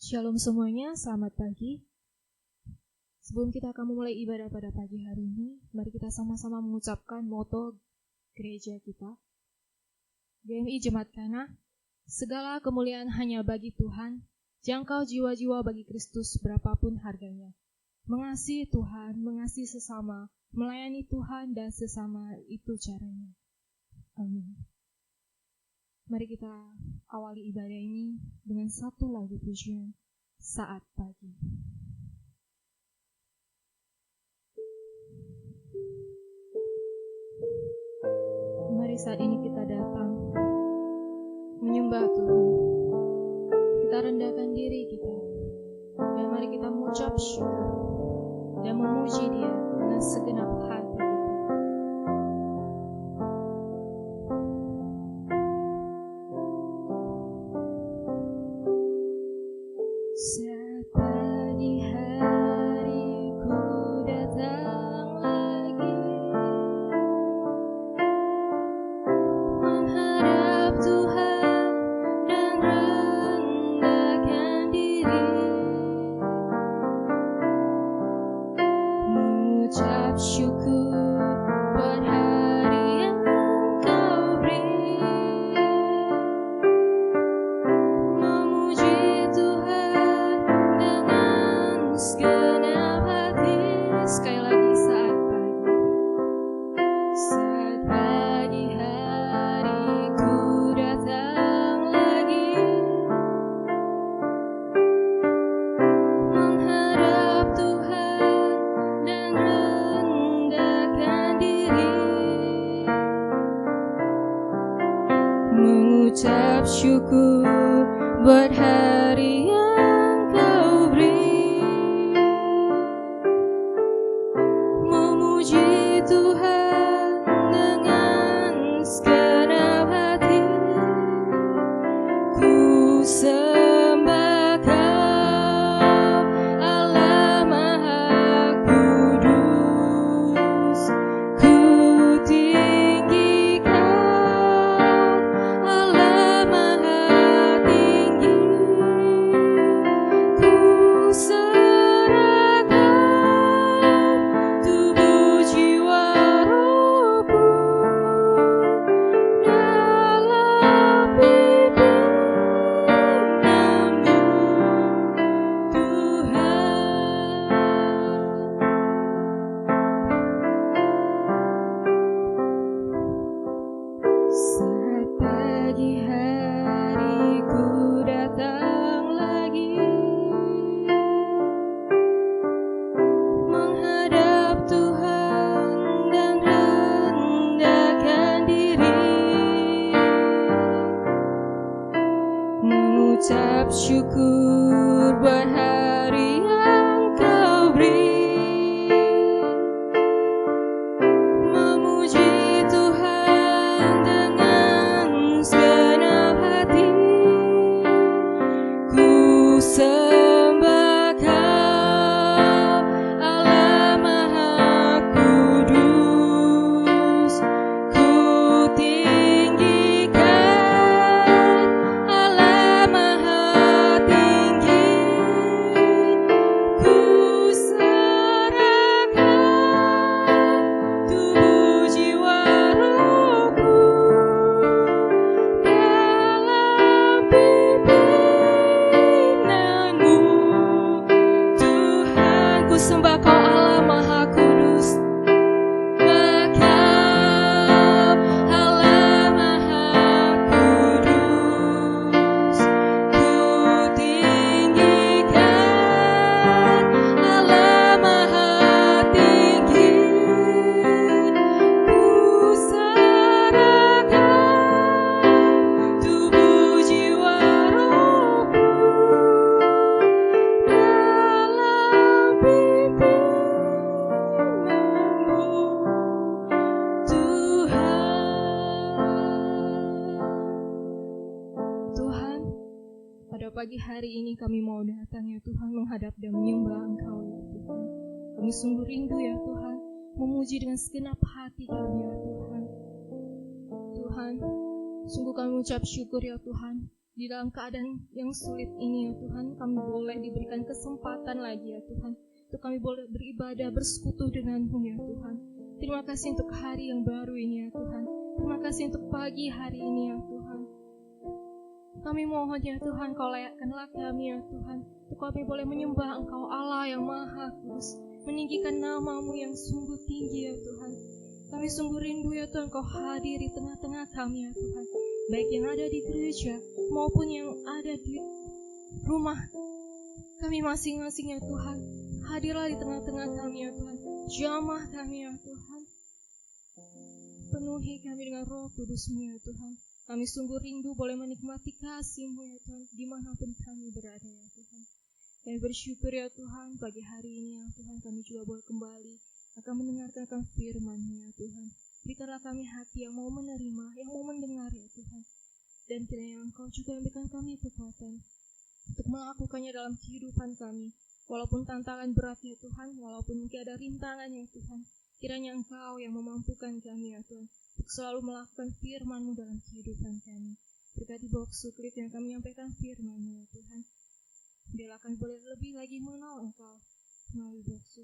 Shalom semuanya, selamat pagi. Sebelum kita akan memulai ibadah pada pagi hari ini, mari kita sama-sama mengucapkan moto gereja kita. GMI Jemaat Kana, segala kemuliaan hanya bagi Tuhan, jangkau jiwa-jiwa bagi Kristus berapapun harganya. Mengasihi Tuhan, mengasihi sesama, melayani Tuhan dan sesama, itu caranya. Amin. Mari kita awali ibadah ini dengan satu lagu pujian, Saat Pagi. Mari saat ini kita datang menyembah Tuhan. Kita rendahkan diri kita. Dan mari kita mengucap syukur dan memuji Dia dengan segenap hati kita. Saat pagi hari ku datang lagi menghadap Tuhan dan rendahkan diri, mengucap syukur buat hari yang Kau beri, memuji Tuhan dengan segenap hati. Sekali lagi, saat pagi hari ku datang lagi menghadap Tuhan dan rendahkan diri, mengucap syukur buat hari yang Kau beri, memuji Tuhan dengan segenap hati. Ku sembah Kau, Allah Maha Kudus. Ku tinggi Kau, Allah Maha Tinggi. Ku serahkan tubuh jiwa rohku dalam pimpinanmu, Tuhan. Saat pagi hari ku datang lagi menghadap Tuhan dan rendahkan diri, mengucap syukur buat hari yang Kau beri, memuji Tuhan dengan segenap hati. Ku sembah Kau, Allah Maha Kudus. Ku tinggikan, Allah Maha Tinggi. Ku serahkan tubuh jiwa rohku dalam pimpinanmu, Tuhan. Ku sembah Kau, Allah Maha Kudus. Kau, Allah Maha Kudus. Ku tinggikan, Allah Maha Tinggi. Ku serahkan tubuh jiwa rohku dalam pimpinanmu, Tuhan. Tuhan, pada pagi hari ini kami mau datang ya Tuhan, menghadap dan menyembah Engkau ya Tuhan. Kami sungguh rindu ya Tuhan, memuji dengan segenap hati kami ya Tuhan. Tuhan, sungguh kami mengucap syukur ya Tuhan, di dalam keadaan yang sulit ini ya Tuhan, kami boleh diberikan kesempatan lagi ya Tuhan, untuk kami boleh beribadah, bersekutu dengan-Mu ya Tuhan. Terima kasih untuk hari yang baru ini ya Tuhan. Terima kasih untuk pagi hari ini ya Tuhan. Kami mohon ya Tuhan, Kau layakkanlah kami ya Tuhan, untuk kami boleh menyembah Engkau Allah yang Maha Kudus, meninggikan nama-Mu yang sungguh tinggi ya Tuhan. Kami sungguh rindu ya Tuhan, Kau hadir di tengah-tengah kami ya Tuhan, baik yang ada di gereja maupun yang ada di rumah kami masing-masing ya Tuhan. Hadirlah di tengah-tengah kami ya Tuhan, jamah kami ya Tuhan, penuhi kami dengan Roh Kudus-Mu ya Tuhan. Kami sungguh rindu boleh menikmati kasih-Mu ya Tuhan, dimanapun kami berada ya Tuhan. Kami bersyukur ya Tuhan, pagi hari ini ya Tuhan, kami juga boleh kembali akan mendengarkan firman-Mu ya Tuhan. Berikanlah kami hati yang mau menerima, yang mau mendengar ya Tuhan. Dan kiranya Engkau juga memberikan kami kekuatan untuk melakukannya dalam kehidupan kami. Walaupun tantangan berat ya Tuhan, walaupun mungkin ada rintangan ya Tuhan, kiranya Engkau yang memampukan kami ya Tuhan, untuk selalu melakukan firman-Mu dalam kehidupan kami. Berkati box suklip yang kami menyampaikan firman-Mu ya Tuhan. Biarlah kami boleh lebih lagi mengenal Engkau melalui box.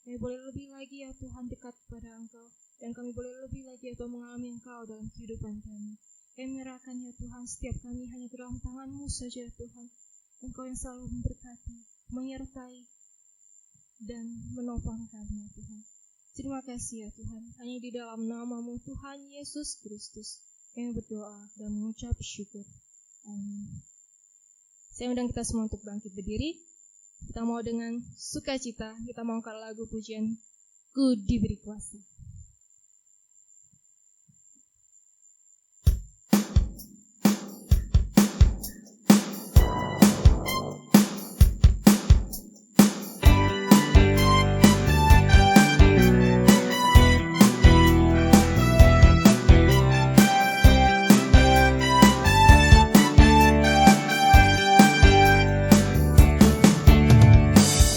Kami boleh lebih lagi ya Tuhan dekat kepada Engkau, dan kami boleh lebih lagi ya Tuhan mengalami Engkau dalam kehidupan kami. Kami menyerahkan ya Tuhan setiap kami hanya ke dalam tangan-Mu saja ya Tuhan. Engkau yang selalu memberkati, menyertai, dan menopang kami ya Tuhan. Terima kasih ya Tuhan, hanya di dalam nama-Mu Tuhan Yesus Kristus kami berdoa dan mengucap syukur. Amin. Saya undang kita semua untuk bangkit berdiri. Kita mau dengan sukacita, kita mau angkat lagu pujian Ku Diberi Kuasa.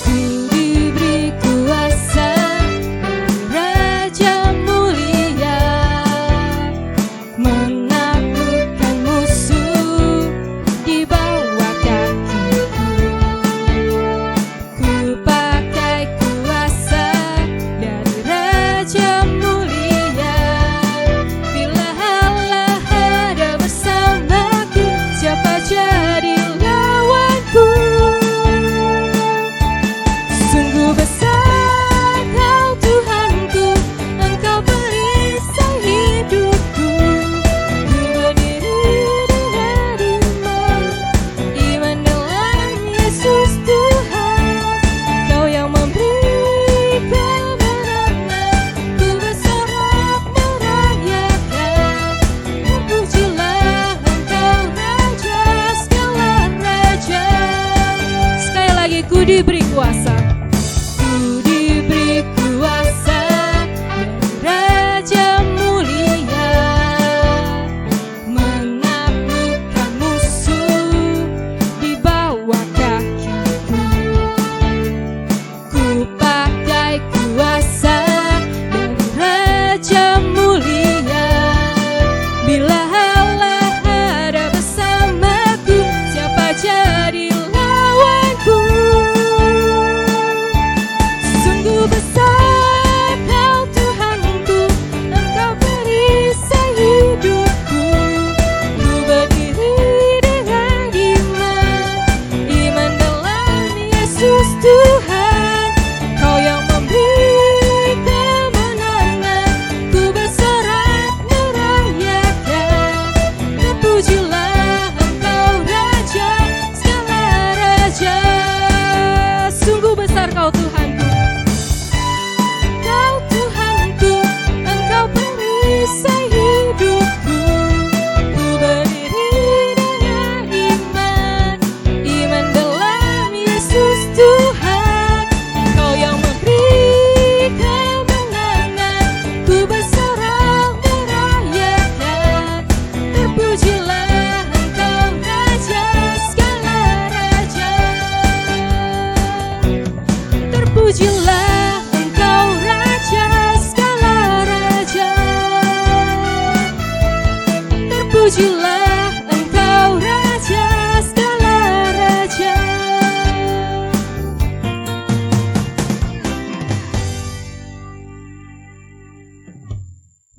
Ku diberi kuasa, Raja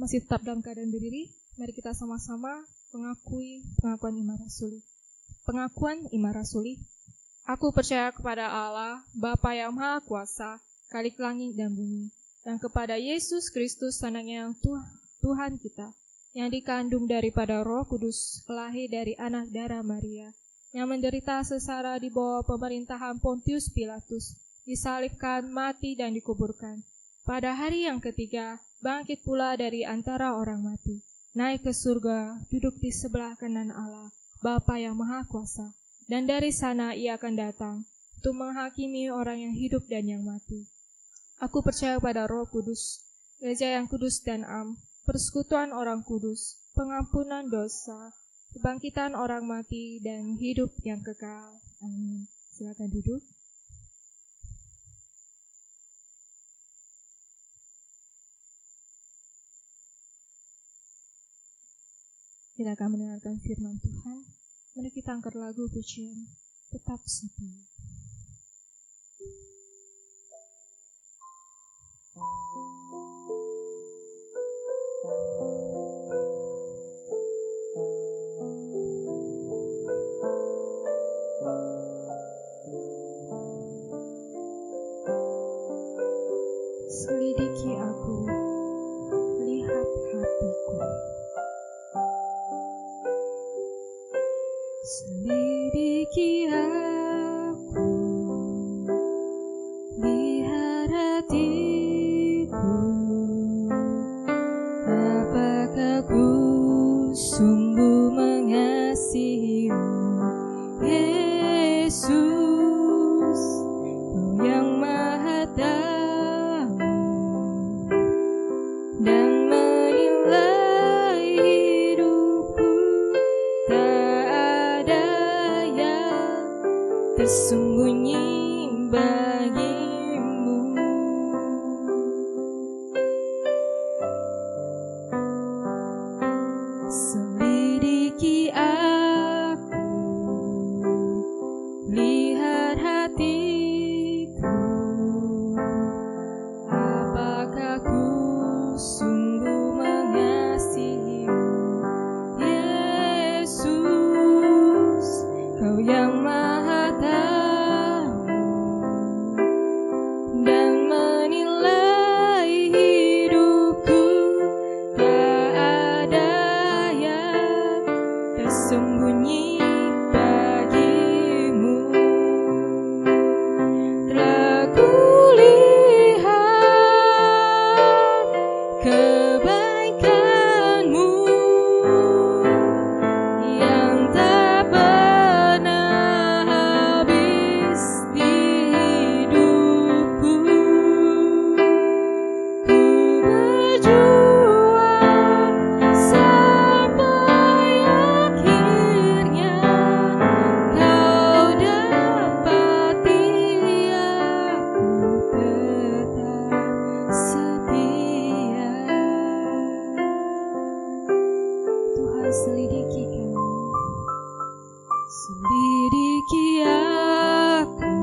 masih tetap dalam keadaan berdiri, mari kita sama-sama mengakui pengakuan iman rasuli. Pengakuan iman rasuli. Aku percaya kepada Allah, Bapa yang Maha Kuasa, Khalik langit dan bumi, dan kepada Yesus Kristus, anaknya yang Tuhan kita, yang dikandung daripada Roh Kudus, lahir dari anak darah Maria, yang menderita sengsara di bawah pemerintahan Pontius Pilatus, disalibkan, mati, dan dikuburkan. Pada hari yang ketiga, bangkit pula dari antara orang mati, naik ke surga, duduk di sebelah kanan Allah, Bapa yang Maha Kuasa, dan dari sana ia akan datang untuk menghakimi orang yang hidup dan yang mati. Aku percaya pada Roh Kudus, Gereja yang kudus dan am, persekutuan orang kudus, pengampunan dosa, kebangkitan orang mati, dan hidup yang kekal. Amin. Silakan duduk. Kita akan mendengarkan firman Tuhan. Mari kita angkat lagu pujian Tetap Setia. Selidiki aku, lihat hatiku. Selidiki aku, lihat hatiku. Apakah ku sungguh mengasihimu, Yesus, Kau yang Maha Tahu dan menilai hidupku. Tak ada yang tersembunyi bagimu. Selidiki aku, lihat hatiku. Apakah ku sungguh mengasihimu, Yesus, Kau yang Maha Tahu dan menilai hidupku. Tak ada yang tersembunyi bagimu. Telah kulihat kebaikan-Mu yang tak pernah habis di hidupku. Ku berjuang sampai akhirnya Kau dapati aku tetap setia. Tuhan, selidiki kami, selidiki aku,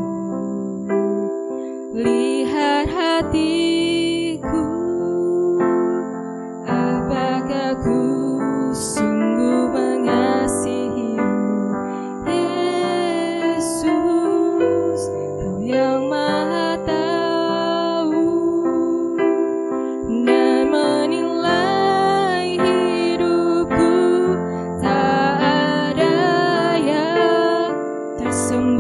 lihat hatiku. Apakah ku sungguh mengasihimu, Yesus, Kau yang Maha Tahu dan menilai hidupku. Tak ada yang tersembunyi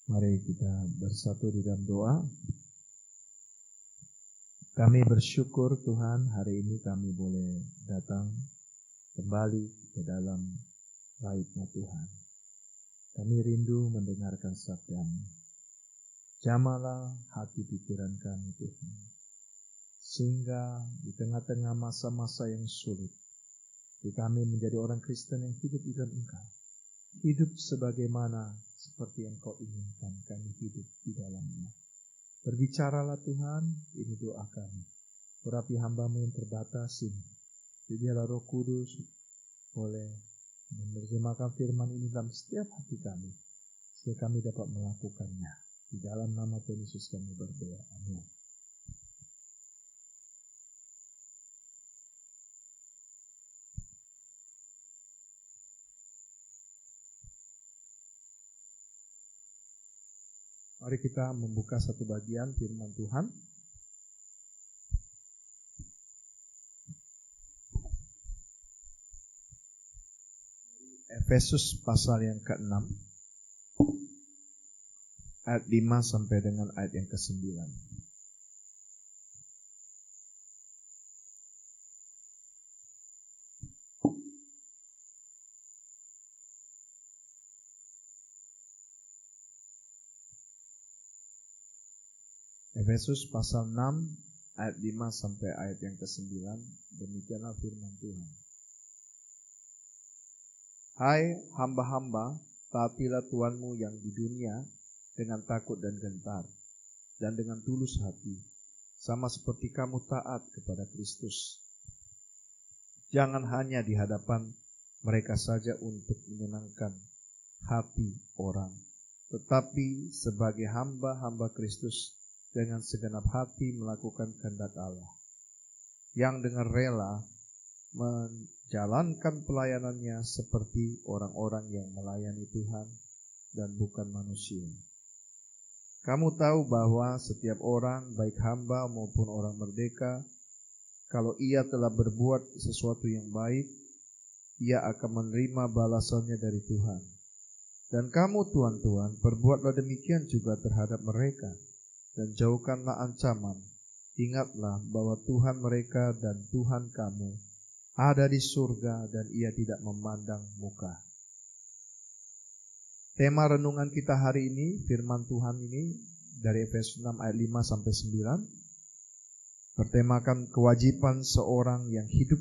Mari kita bersatu di dalam doa. Kami bersyukur Tuhan, hari ini kami boleh datang kembali ke dalam bait-Nya Tuhan. Kami rindu mendengarkan sabda-Mu. Jamalah hati pikiran kami Tuhan, sehingga di tengah-tengah masa-masa yang sulit, kami menjadi orang Kristen yang hidup di dalam Engkau. Hidup sebagaimana seperti yang Kau inginkan kami hidup di dalamnya. Berbicaralah Tuhan, ini doa kami. Urapi hamba-Mu yang terbatas ini. Biarlah Roh Kudus boleh menerjemahkan firman ini dalam setiap hati kami, sehingga kami dapat melakukannya. Di dalam nama Tuhan Yesus kami berdoa. Amin. Mari kita membuka satu bagian firman Tuhan. Efesus pasal yang ke-6 ayat 5 sampai dengan ayat yang ke-9. Efesus pasal 6 ayat 5 sampai ayat yang ke-9. Demikianlah firman Tuhan. Hai hamba-hamba, taatilah Tuhanmu yang di dunia dengan takut dan gentar, dan dengan tulus hati, sama seperti kamu taat kepada Kristus. Jangan hanya di hadapan mereka saja untuk menyenangkan hati orang, tetapi sebagai hamba-hamba Kristus dengan segenap hati melakukan kehendak Allah, yang dengan rela menjalankan pelayanannya seperti orang-orang yang melayani Tuhan dan bukan manusia. Kamu tahu bahwa setiap orang, baik hamba maupun orang merdeka, kalau ia telah berbuat sesuatu yang baik, ia akan menerima balasannya dari Tuhan. Dan kamu tuan-tuan, perbuatlah demikian juga terhadap mereka, dan jauhkanlah ancaman. Ingatlah bahwa Tuhan mereka dan Tuhan kamu ada di surga, dan ia tidak memandang muka. Tema renungan kita hari ini, firman Tuhan ini dari Efesus 6 ayat 5 sampai 9, bertemakan kewajiban seorang yang hidup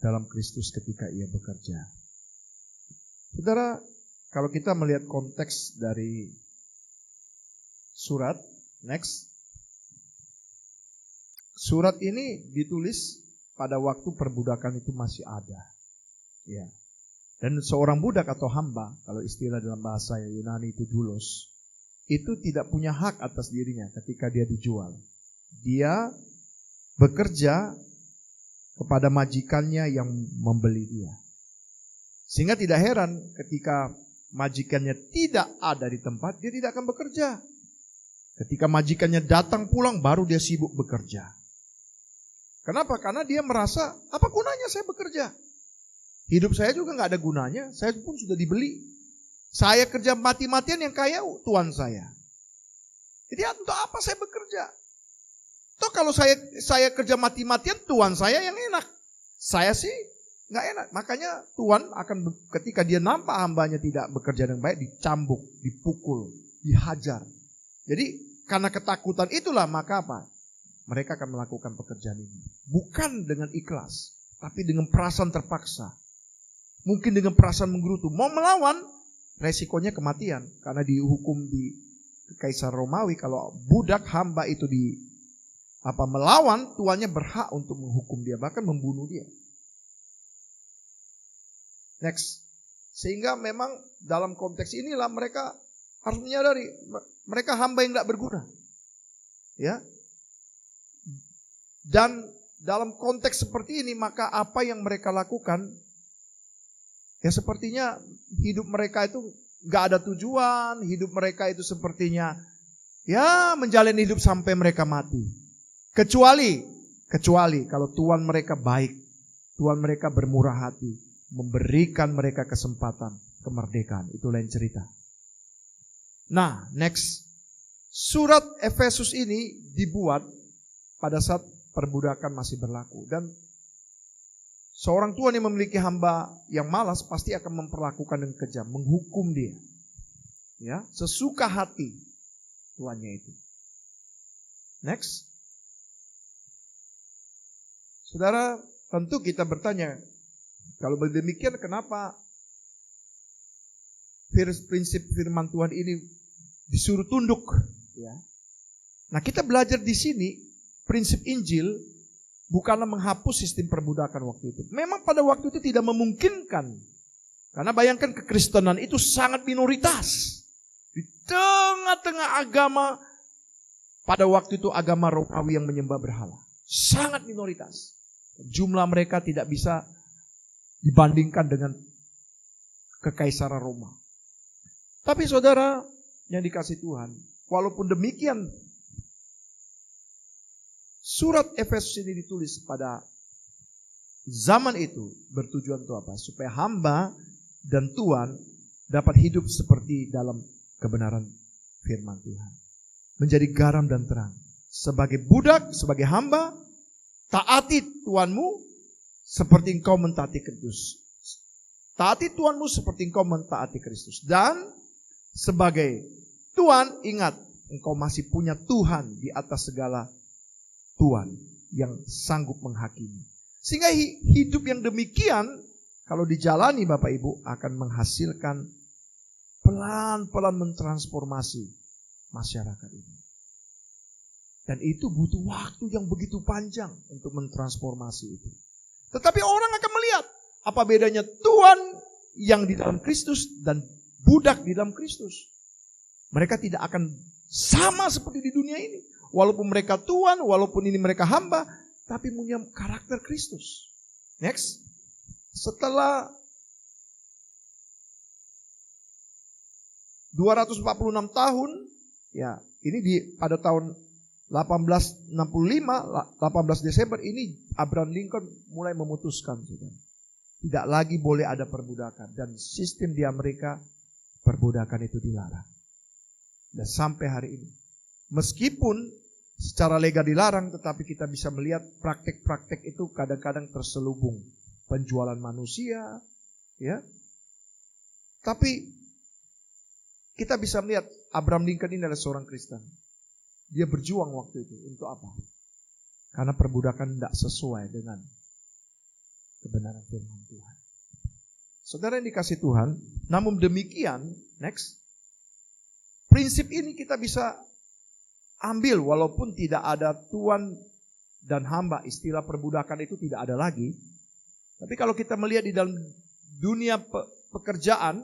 dalam Kristus ketika ia bekerja. Saudara, kalau kita melihat konteks dari surat, next. Surat ini ditulis pada waktu perbudakan itu masih ada. Ya. Dan seorang budak atau hamba, kalau istilah dalam bahasa Yunani itu doulos, itu tidak punya hak atas dirinya ketika dia dijual. Dia bekerja kepada majikannya yang membeli dia. Sehingga tidak heran ketika majikannya tidak ada di tempat, dia tidak akan bekerja. Ketika majikannya datang pulang, baru dia sibuk bekerja. Kenapa? Karena dia merasa, apa gunanya saya bekerja? Hidup saya juga gak ada gunanya, saya pun sudah dibeli. Saya kerja mati-matian, yang kaya tuan saya. Jadi untuk apa saya bekerja? Toh kalau saya kerja mati-matian, tuan saya yang enak. Saya sih gak enak. Makanya tuan akan ketika dia nampak hambanya tidak bekerja dengan baik, dicambuk, dipukul, dihajar. Jadi karena ketakutan itulah maka apa? Mereka akan melakukan pekerjaan ini. Bukan dengan ikhlas, tapi dengan perasaan terpaksa. Mungkin dengan perasaan menggerutu. Mau melawan, resikonya kematian. Karena dihukum di Kaisar Romawi, kalau budak hamba itu melawan, tuannya berhak untuk menghukum dia, bahkan membunuh dia. Next. Sehingga memang dalam konteks inilah mereka harus menyadari mereka hamba yang tidak berguna. Ya. Dan dalam konteks seperti ini, maka apa yang mereka lakukan, ya sepertinya hidup mereka itu gak ada tujuan, hidup mereka itu sepertinya ya menjalani hidup sampai mereka mati. Kecuali kalau Tuhan mereka baik, Tuhan mereka bermurah hati, memberikan mereka kesempatan kemerdekaan, itu lain cerita. Nah, next. Surat Efesus ini dibuat pada saat perbudakan masih berlaku. Dan seorang tuan yang memiliki hamba yang malas pasti akan memperlakukan dengan kejam, menghukum dia. Ya, sesuka hati tuannya itu. Next. Saudara, tentu kita bertanya, kalau demikian kenapa prinsip firman Tuhan ini disuruh tunduk? Ya. Nah, kita belajar di sini prinsip Injil bukanlah menghapus sistem perbudakan waktu itu. Memang pada waktu itu tidak memungkinkan. Karena bayangkan kekristenan itu sangat minoritas. Di tengah-tengah agama, pada waktu itu agama Romawi yang menyembah berhala. Sangat minoritas. Jumlah mereka tidak bisa dibandingkan dengan kekaisaran Roma. Tapi saudara yang dikasih Tuhan, walaupun demikian, surat Efesus ini ditulis pada zaman itu bertujuan untuk apa? Supaya hamba dan tuan dapat hidup seperti dalam kebenaran firman Tuhan. Menjadi garam dan terang. Sebagai budak, sebagai hamba, taati tuanmu seperti engkau mentaati Kristus. Taati tuanmu seperti engkau mentaati Kristus. Dan sebagai tuan, ingat, engkau masih punya Tuhan di atas segala Tuhan yang sanggup menghakimi. Sehingga hidup yang demikian, kalau dijalani Bapak Ibu, akan menghasilkan pelan-pelan mentransformasi masyarakat ini. Dan itu butuh waktu yang begitu panjang untuk mentransformasi itu. Tetapi orang akan melihat apa bedanya Tuhan yang di dalam Kristus dan budak di dalam Kristus. Mereka tidak akan sama seperti di dunia ini. Walaupun mereka tuan, walaupun ini mereka hamba, tapi punya karakter Kristus. Next. Setelah 246 tahun, ya, ini pada tahun 1865, 18 Desember ini Abraham Lincoln mulai memutuskan, saudara, tidak lagi boleh ada perbudakan. Dan sistem di Amerika, perbudakan itu dilarang. Dan sampai hari ini, meskipun secara legal dilarang, tetapi kita bisa melihat praktek-praktek itu kadang-kadang terselubung. Penjualan manusia, ya. Tapi kita bisa melihat Abraham Lincoln ini adalah seorang Kristen. Dia berjuang waktu itu untuk apa? Karena perbudakan tidak sesuai dengan kebenaran firman Tuhan. Saudara yang dikasih Tuhan, namun demikian, next. Prinsip ini kita bisa ambil walaupun tidak ada tuan dan hamba, istilah perbudakan itu tidak ada lagi. Tapi kalau kita melihat di dalam dunia pekerjaan,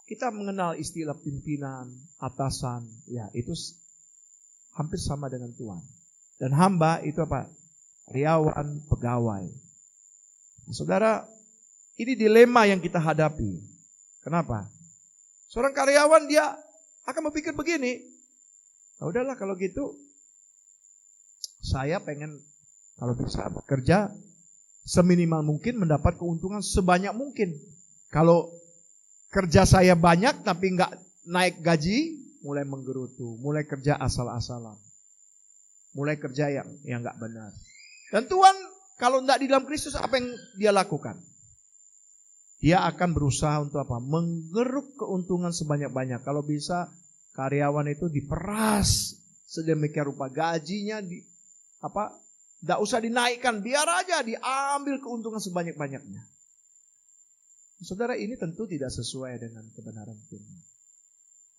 kita mengenal istilah pimpinan, atasan, ya itu hampir sama dengan tuan. Dan hamba itu apa? Karyawan, pegawai. Saudara, ini dilema yang kita hadapi. Kenapa? Seorang karyawan dia akan berpikir begini, nah, udahlah kalau gitu, saya pengen kalau bisa bekerja seminimal mungkin mendapat keuntungan sebanyak mungkin. Kalau kerja saya banyak tapi nggak naik gaji, mulai menggerutu, mulai kerja asal-asalan, mulai kerja yang nggak benar. Dan Tuhan kalau nggak di dalam Kristus, apa yang dia lakukan? Dia akan berusaha untuk apa? Menggeruk keuntungan sebanyak-banyak. Kalau bisa karyawan itu diperas sedemikian rupa, gajinya tidak usah dinaikkan, biar aja diambil keuntungan sebanyak-banyaknya. Saudara, ini tentu tidak sesuai dengan kebenaran firman.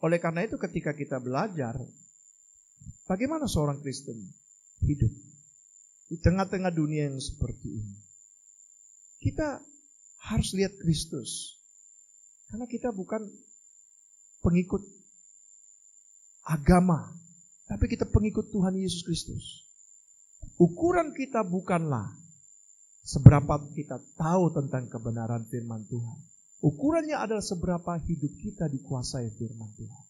Oleh karena itu ketika kita belajar bagaimana seorang Kristen hidup di tengah-tengah dunia yang seperti ini, kita harus lihat Kristus. Karena kita bukan pengikut agama, tapi kita pengikut Tuhan Yesus Kristus. Ukuran kita bukanlah seberapa kita tahu tentang kebenaran firman Tuhan. Ukurannya adalah seberapa hidup kita dikuasai firman Tuhan.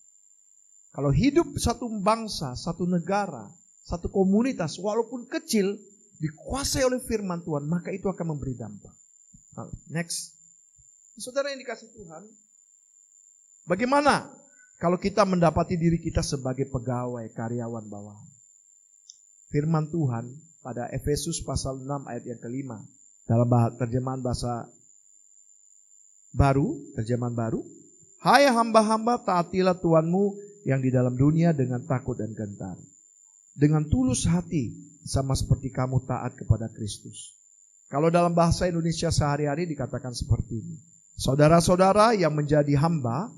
Kalau hidup satu bangsa, satu negara, satu komunitas, walaupun kecil, dikuasai oleh firman Tuhan, maka itu akan memberi dampak. Next. Saudara yang dikasih Tuhan, bagaimana kalau kita mendapati diri kita sebagai pegawai, karyawan bawahan. Firman Tuhan pada Efesus pasal 6 ayat yang kelima. Dalam terjemahan baru. Hai hamba-hamba, taatilah Tuhanmu yang di dalam dunia dengan takut dan gentar. Dengan tulus hati, sama seperti kamu taat kepada Kristus. Kalau dalam bahasa Indonesia sehari-hari dikatakan seperti ini. Saudara-saudara yang menjadi hamba,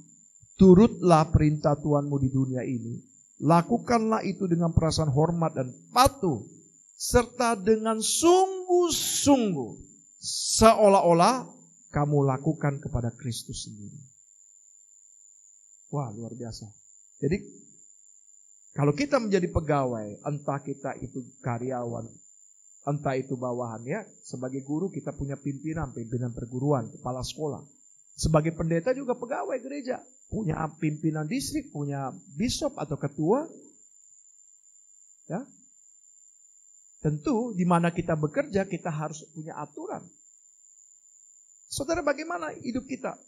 turutlah perintah Tuhanmu di dunia ini. Lakukanlah itu dengan perasaan hormat dan patuh, serta dengan sungguh-sungguh, seolah-olah kamu lakukan kepada Kristus sendiri. Wah, luar biasa. Jadi, kalau kita menjadi pegawai, entah kita itu karyawan, entah itu bawahan, ya, sebagai guru kita punya pimpinan perguruan, kepala sekolah. Sebagai pendeta juga pegawai gereja, punya pimpinan distrik, punya bishop atau ketua. Ya. Tentu di mana kita bekerja kita harus punya aturan. Saudara, bagaimana hidup kita?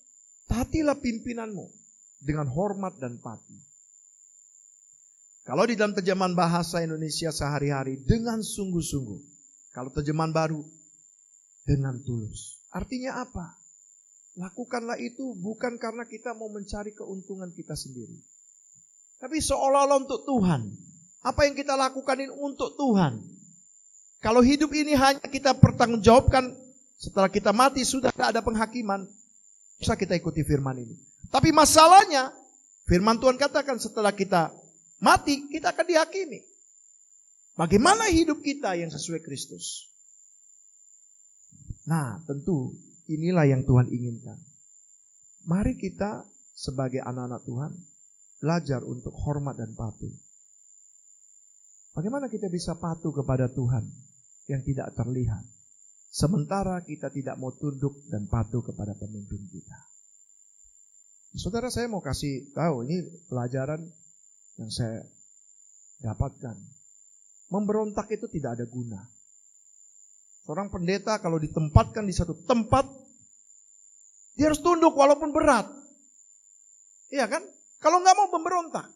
Taatilah pimpinanmu dengan hormat dan patuh. Kalau di dalam terjemahan bahasa Indonesia sehari-hari, dengan sungguh-sungguh. Kalau terjemahan baru, dengan tulus. Artinya apa? Lakukanlah itu bukan karena kita mau mencari keuntungan kita sendiri. Tapi seolah-olah untuk Tuhan. Apa yang kita lakukan ini untuk Tuhan. Kalau hidup ini hanya kita pertanggungjawabkan, setelah kita mati sudah ada penghakiman, bisa kita ikuti firman ini. Tapi masalahnya, firman Tuhan katakan setelah kita mati, kita akan dihakimi. Bagaimana hidup kita yang sesuai Kristus? Nah, tentu inilah yang Tuhan inginkan. Mari kita sebagai anak-anak Tuhan belajar untuk hormat dan patuh. Bagaimana kita bisa patuh kepada Tuhan yang tidak terlihat, sementara kita tidak mau tunduk dan patuh kepada pemimpin kita. Saudara, saya mau kasih tahu, ini pelajaran yang saya dapatkan. Memberontak itu tidak ada guna. Seorang pendeta kalau ditempatkan di satu tempat, dia harus tunduk walaupun berat. Iya kan? Kalau nggak mau memberontak.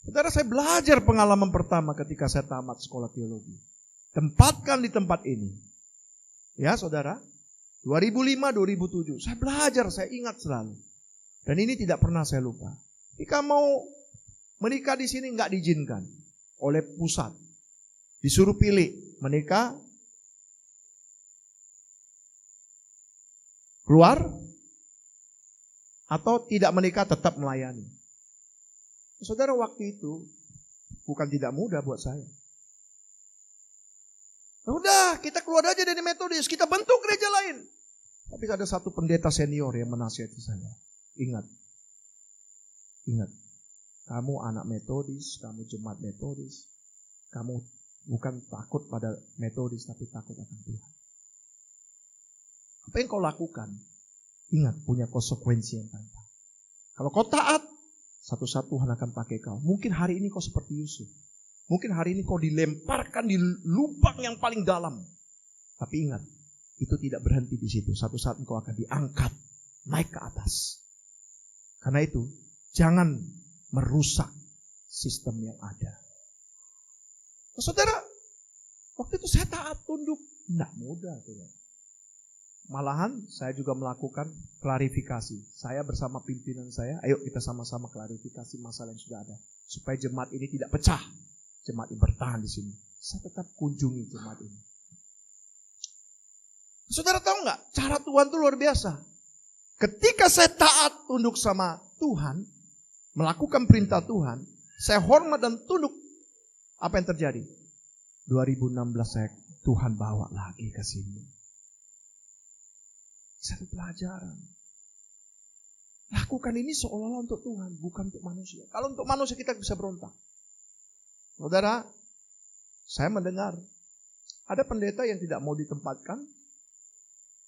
Saudara, saya belajar pengalaman pertama ketika saya tamat sekolah teologi. Tempatkan di tempat ini. Ya saudara, 2005-2007. Saya belajar, saya ingat selalu. Dan ini tidak pernah saya lupa. Jika mau menikah di sini nggak diizinkan oleh pusat. Disuruh pilih menikah, keluar, atau tidak menikah tetap melayani. Saudara, waktu itu bukan tidak mudah buat saya. Udah, kita keluar aja dari Metodis, kita bentuk gereja lain. Tapi ada satu pendeta senior yang menasihati saya. Ingat, kamu anak Metodis, kamu jemaat Metodis, kamu bukan takut pada Metodis, tapi takut akan Tuhan. Apa yang kau lakukan? Ingat, punya konsekuensi yang panjang. Kalau kau taat, satu-satu Tuhan akan pakai kau. Mungkin hari ini kau seperti Yusuf. Mungkin hari ini kau dilemparkan di lubang yang paling dalam. Tapi ingat, itu tidak berhenti di situ. Satu saat engkau akan diangkat, naik ke atas. Karena itu, jangan merusak sistem yang ada. Nah, saudara, waktu itu saya taat tunduk. Tidak mudah, saudara. Malahan saya juga melakukan klarifikasi. Saya bersama pimpinan saya, ayo kita sama-sama klarifikasi masalah yang sudah ada. Supaya jemaat ini tidak pecah. Jemaat ini bertahan di sini. Saya tetap kunjungi jemaat ini. Saudara tahu nggak? Cara Tuhan itu luar biasa. Ketika saya taat tunduk sama Tuhan, melakukan perintah Tuhan, saya hormat dan tunduk, apa yang terjadi? 2016 saya Tuhan bawa lagi ke sini. Satu pelajaran. Lakukan ini seolah-olah untuk Tuhan, bukan untuk manusia. Kalau untuk manusia kita bisa berontak. Saudara, saya mendengar ada pendeta yang tidak mau ditempatkan,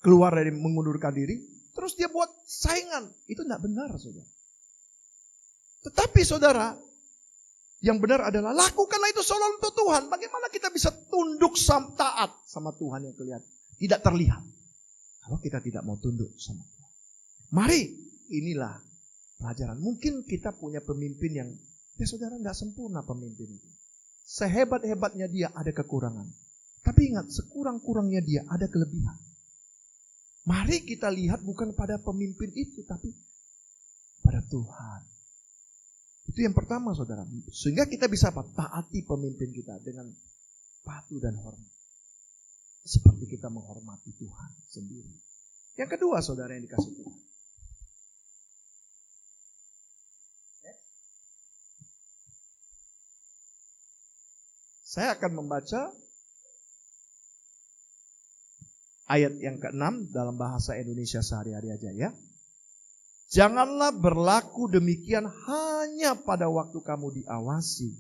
keluar dari mengundurkan diri, terus dia buat saingan. Itu tidak benar, saudara. Tetapi saudara, yang benar adalah lakukanlah itu seolah untuk Tuhan. Bagaimana kita bisa tunduk taat sama Tuhan yang kelihatan, tidak terlihat. Kalau kita tidak mau tunduk sama Tuhan. Mari, inilah pelajaran. Mungkin kita punya pemimpin yang, ya saudara, nggak sempurna pemimpin itu. Sehebat-hebatnya dia ada kekurangan. Tapi ingat, sekurang-kurangnya dia ada kelebihan. Mari kita lihat bukan pada pemimpin itu, tapi pada Tuhan. Itu yang pertama, saudara. Sehingga kita bisa taati pemimpin kita dengan patuh dan hormat. Seperti kita menghormati Tuhan sendiri. Yang kedua, saudara yang dikasih Tuhan. Saya akan membaca ayat yang ke-6 dalam bahasa Indonesia sehari-hari aja ya. Janganlah berlaku demikian hanya pada waktu kamu diawasi.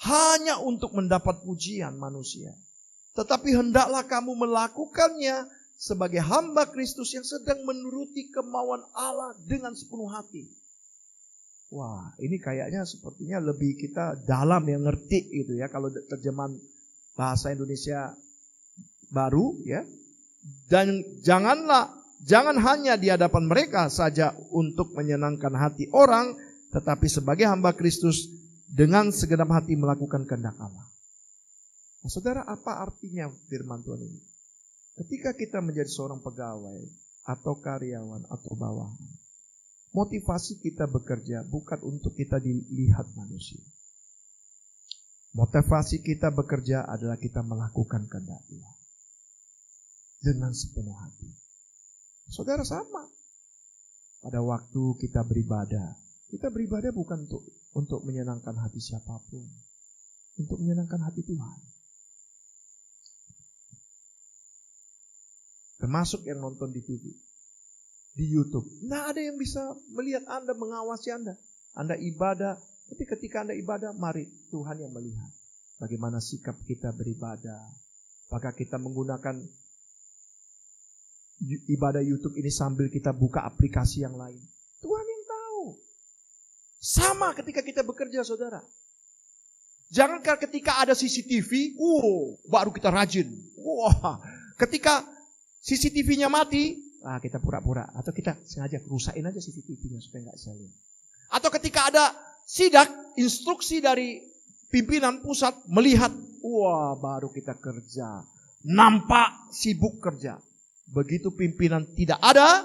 Hanya untuk mendapat pujian manusia. Tetapi hendaklah kamu melakukannya sebagai hamba Kristus yang sedang menuruti kemauan Allah dengan sepenuh hati. Wah, ini kayaknya sepertinya lebih kita dalam yang ngerti gitu ya. Kalau terjemahan bahasa Indonesia baru ya. Dan jangan hanya di hadapan mereka saja untuk menyenangkan hati orang, tetapi sebagai hamba Kristus dengan segenap hati melakukan kehendak Allah. Nah, saudara, apa artinya firman Tuhan ini? Ketika kita menjadi seorang pegawai atau karyawan atau bawahan, motivasi kita bekerja bukan untuk kita dilihat manusia. Motivasi kita bekerja adalah kita melakukan kehendak Tuhan dengan sepenuh hati. Saudara, sama. Pada waktu kita beribadah bukan untuk menyenangkan hati siapapun, untuk menyenangkan hati Tuhan. Termasuk yang nonton di TV, di YouTube. Nah, ada yang bisa melihat Anda, mengawasi Anda. Anda ibadah, tapi ketika Anda ibadah, mari Tuhan yang melihat. Bagaimana sikap kita beribadah. Apakah kita menggunakan ibadah YouTube ini sambil kita buka aplikasi yang lain. Tuhan yang tahu. Sama ketika kita bekerja, saudara. Jangan ketika ada CCTV, baru kita rajin. Wah, ketika CCTV-nya mati, kita pura-pura. Atau kita sengaja rusakin aja CCTV-nya supaya nggak bisa lihat. Atau ketika ada sidak, instruksi dari pimpinan pusat melihat, baru kita kerja. Nampak sibuk kerja. Begitu pimpinan tidak ada,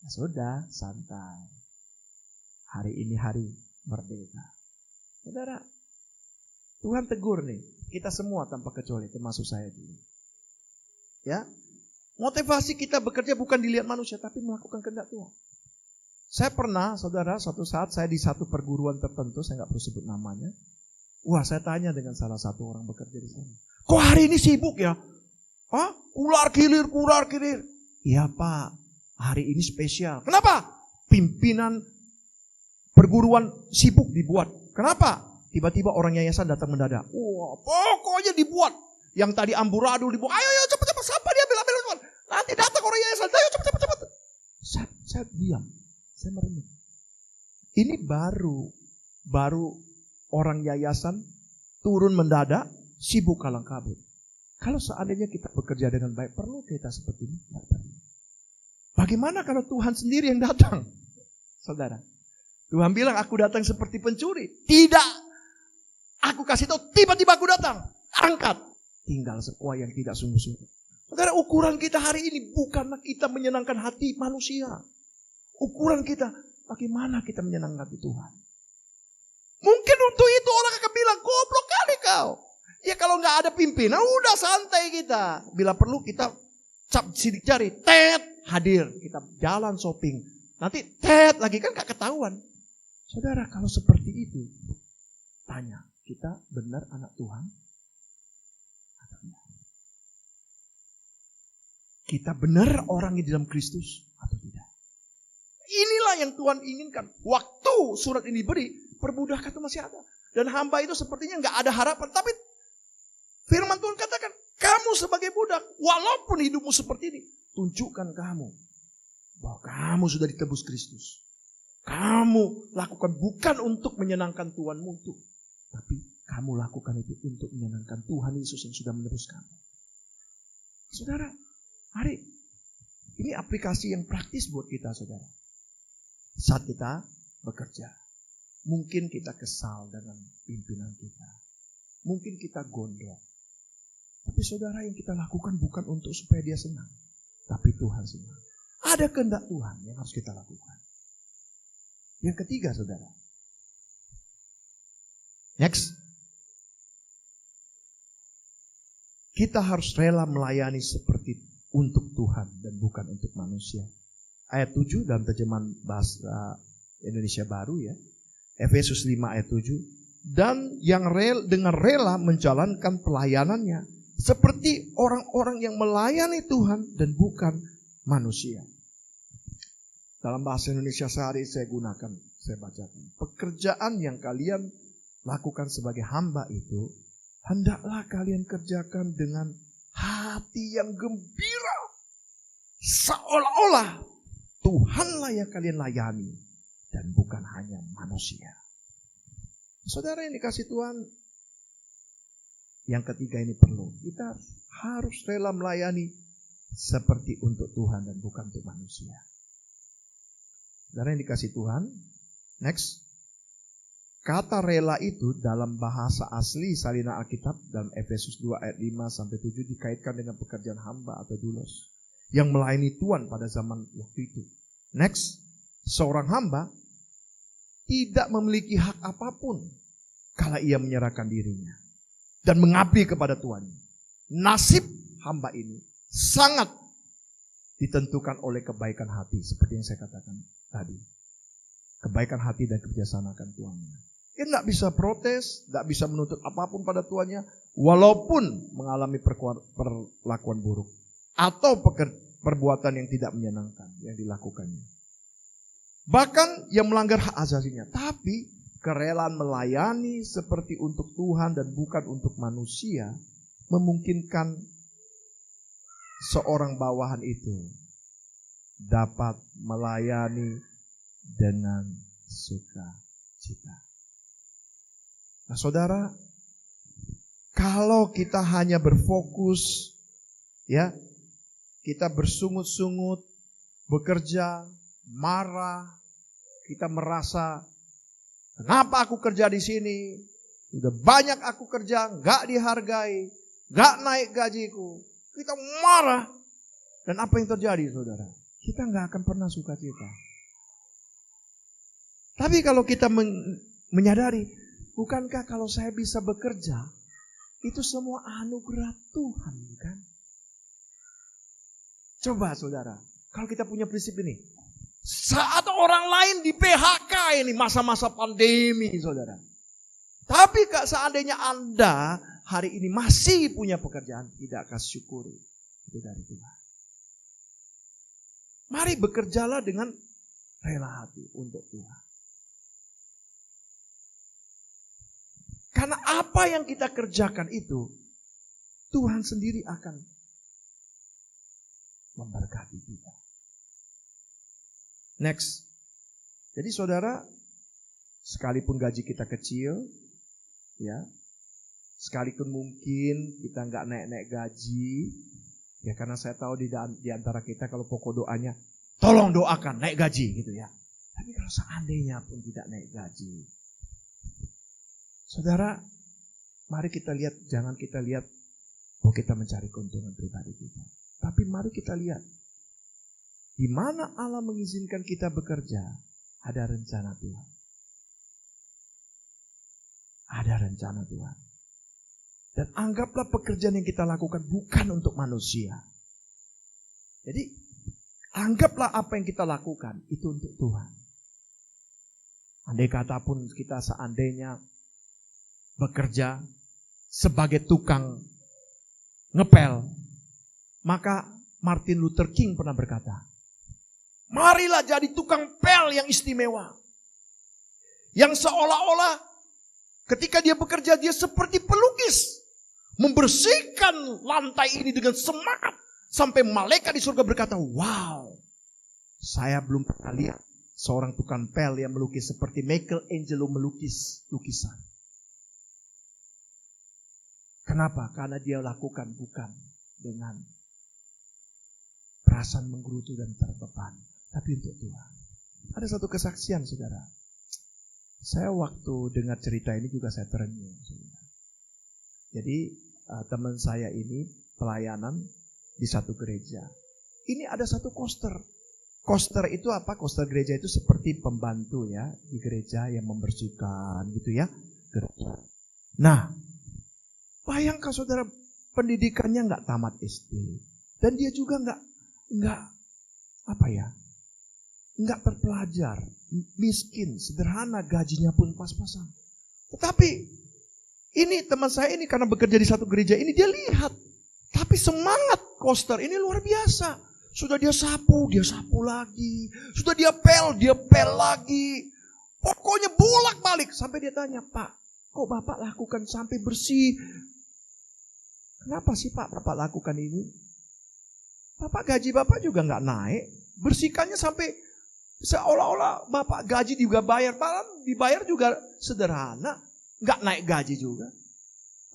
sudah santai. Hari ini hari merdeka. Saudara, Tuhan tegur nih, kita semua tanpa kecuali, termasuk saya dulu. Ya, motivasi kita bekerja bukan dilihat manusia, tapi melakukan kehendak Tuhan. Saya pernah, saudara, suatu saat saya di satu perguruan tertentu, saya nggak perlu sebut namanya. Saya tanya dengan salah satu orang bekerja di sana. Kok hari ini sibuk ya? Ular kilir. Iya Pak, hari ini spesial. Kenapa? Pimpinan perguruan sibuk dibuat. Kenapa? Tiba-tiba orang yayasan datang mendadak. Pokoknya dibuat. Yang tadi amburadul dibuat. Ayo cepat-cepat, sampah diambil. Nanti datang orang yayasan. Ayo cepat-cepat. Saya diam. Saya merenung. Ini baru orang yayasan turun mendadak, sibuk kalang kabut. Kalau seandainya kita bekerja dengan baik, perlu kita seperti ini? Bagaimana kalau Tuhan sendiri yang datang? Saudara, Tuhan bilang aku datang seperti pencuri. Tidak. Aku kasih tahu, tiba-tiba aku datang. Angkat. Tinggal sebuah yang tidak sungguh-sungguh. Saudara, ukuran kita hari ini bukanlah kita menyenangkan hati manusia. Ukuran kita, bagaimana kita menyenangkan hati Tuhan. Mungkin untuk itu orang akan bilang, goblok kali kau. Ya kalau nggak ada pimpinan, udah santai kita. Bila perlu kita cap sidik jari, hadir. Kita jalan shopping. Nanti lagi, kan gak ketahuan. Saudara, kalau seperti itu, tanya, kita benar anak Tuhan? Atau enggak? Kita benar orang di dalam Kristus atau tidak? Inilah yang Tuhan inginkan. Waktu surat ini beri, perbudakan itu masih ada. Dan hamba itu sepertinya nggak ada harapan. Tapi firman Tuhan katakan, kamu sebagai budak, walaupun hidupmu seperti ini, tunjukkan kamu bahwa kamu sudah ditebus Kristus. Kamu lakukan bukan untuk menyenangkan Tuhanmu itu, tapi kamu lakukan itu untuk menyenangkan Tuhan Yesus yang sudah menebus kamu. Saudara, mari, ini aplikasi yang praktis buat kita, saudara. saat kita bekerja. Mungkin kita kesal dengan pimpinan kita. Mungkin kita gondok. Tapi saudara, yang kita lakukan bukan untuk supaya dia senang. Tapi Tuhan senang. Ada kehendak Tuhan yang harus kita lakukan. Yang ketiga, saudara. Next. Kita harus rela melayani seperti untuk Tuhan dan bukan untuk manusia. Ayat 7 dalam terjemahan bahasa Indonesia Baru ya. Efesus 5 ayat 7. Dan yang dengan rela menjalankan pelayanannya seperti orang-orang yang melayani Tuhan dan bukan manusia. Dalam bahasa Indonesia sehari saya bacakan. Pekerjaan yang kalian lakukan sebagai hamba itu, hendaklah kalian kerjakan dengan hati yang gembira. Seolah-olah Tuhanlah yang kalian layani dan bukan hanya manusia. Saudara yang dikasih Tuhan, yang ketiga ini perlu. Kita harus rela melayani seperti untuk Tuhan dan bukan untuk manusia. Saudara yang dikasih Tuhan, next. Kata rela itu dalam bahasa asli salinan Alkitab dalam Efesus 2 ayat 5 sampai 7 dikaitkan dengan pekerjaan hamba atau doulos yang melayani Tuhan pada zaman waktu itu. Next, seorang hamba tidak memiliki hak apapun kala ia menyerahkan dirinya dan mengabdi kepada Tuhannya. Nasib hamba ini sangat ditentukan oleh kebaikan hati, seperti yang saya katakan tadi. Kebaikan hati dan kebijaksanaan akan Tuhannya. Dia tidak bisa protes, tidak bisa menuntut apapun pada Tuhannya, walaupun mengalami perlakuan buruk atau perbuatan yang tidak menyenangkan yang dilakukannya. Bahkan yang melanggar hak asasinya, tapi kerelaan melayani seperti untuk Tuhan dan bukan untuk manusia memungkinkan seorang bawahan itu dapat melayani dengan sukacita. Nah, saudara, kalau kita hanya berfokus, ya, kita bersungut-sungut, bekerja, marah, kita merasa, kenapa aku kerja di sini? Udah banyak aku kerja, nggak dihargai, nggak naik gajiku. Kita marah, dan apa yang terjadi, saudara? Kita nggak akan pernah sukacita. Tapi kalau kita menyadari, bukankah kalau saya bisa bekerja, itu semua anugerah Tuhan, bukan? Coba saudara, kalau kita punya prinsip ini, saat orang lain di PHK ini masa-masa pandemi, saudara. Tapi seandainya Anda hari ini masih punya pekerjaan, tidak akan syukuri itu dari Tuhan. Mari bekerjalah dengan rela hati untuk Tuhan. Karena apa yang kita kerjakan itu, Tuhan sendiri akan memberkati kita. Next. Jadi saudara, sekalipun gaji kita kecil, ya, sekalipun mungkin kita nggak naik-naik gaji, ya karena saya tahu di antara kita kalau pokok doanya, tolong doakan naik gaji gitu ya. Tapi kalau seandainya pun tidak naik gaji, saudara, mari kita lihat, jangan kita lihat, oh kita mencari keuntungan pribadi kita. Tapi mari kita lihat, di mana Allah mengizinkan kita bekerja, ada rencana Tuhan. Ada rencana Tuhan. Dan anggaplah pekerjaan yang kita lakukan bukan untuk manusia. Jadi, anggaplah apa yang kita lakukan itu untuk Tuhan. Andai kata pun kita seandainya bekerja sebagai tukang ngepel, maka Martin Luther King pernah berkata, marilah jadi tukang pel yang istimewa. Yang seolah-olah ketika dia bekerja, dia seperti pelukis. Membersihkan lantai ini dengan semangat. Sampai malaikat di surga berkata, wow, saya belum pernah lihat seorang tukang pel yang melukis seperti Michelangelo melukis lukisan. Kenapa? Karena dia lakukan bukan dengan perasaan menggerutu dan terbeban, tapi untuk Tuhan. Ada satu kesaksian, saudara. Saya waktu dengar cerita ini juga saya terenyuh, saudara. Jadi teman saya ini pelayanan di satu gereja. Ini ada satu koster. Koster itu apa? Koster gereja itu seperti pembantu ya di gereja yang membersihkan gitu ya gereja. Nah, bayangkan saudara, pendidikannya nggak tamat SD dan dia juga nggak terpelajar, miskin, sederhana, gajinya pun pas-pasan. Tetapi ini teman saya ini karena bekerja di satu gereja ini dia lihat, tapi semangat koster ini luar biasa. Sudah dia sapu lagi. Sudah dia pel lagi. Pokoknya bolak-balik sampai dia tanya, "Pak, kok Bapak lakukan sampai bersih? Kenapa sih Pak Bapak lakukan ini? Bapak gaji Bapak juga nggak naik. Bersihkannya sampai seolah-olah Bapak gaji juga bayar. Dibayar juga sederhana. Nggak naik gaji juga."